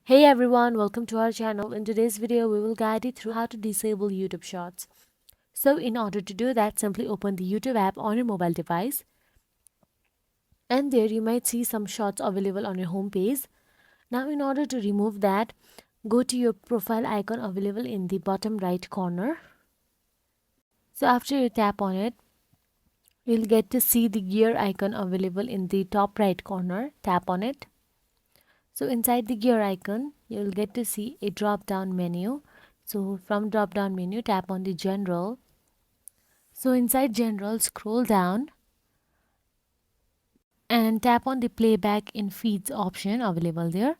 Hey everyone, welcome to our channel. In today's video, we will guide you through how to disable YouTube Shorts. So in order to do that, simply open the YouTube app on your mobile device. And there you might see some shorts available on your home page. Now in order to remove that, go to your profile icon available in the bottom right corner. So after you tap on it, you'll get to see the gear icon available in the top right corner. Tap on it. So inside the gear icon, you'll get to see a drop down menu. So from drop down menu, tap on the general. So inside general, scroll down and tap on the playback in feeds option available there.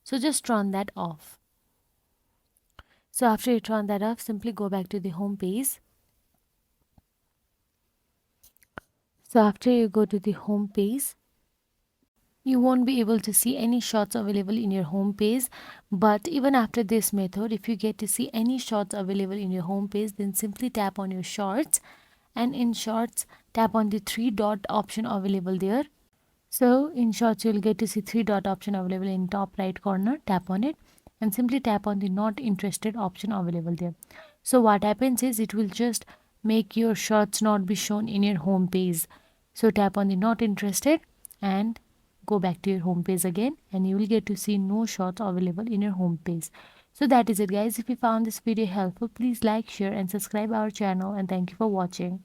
So just turn that off. So after you turn that off, simply go back to the home page. So after you go to the home page, you won't be able to see any shorts available in your home page. But even after this method, if you get to see any shorts available in your home page, then simply tap on your shorts, and in shorts tap on the three dot option available there. So in shorts, you'll get to see three dot option available in top right corner. Tap on it and simply tap on the not interested option available there. So what happens is it will just make your shorts not be shown in your home page. So tap on the not interested and go back to your home page again, and you will get to see no shorts available in your home page. So that is it, guys. If you found this video helpful, please like, share and subscribe our channel, and thank you for watching.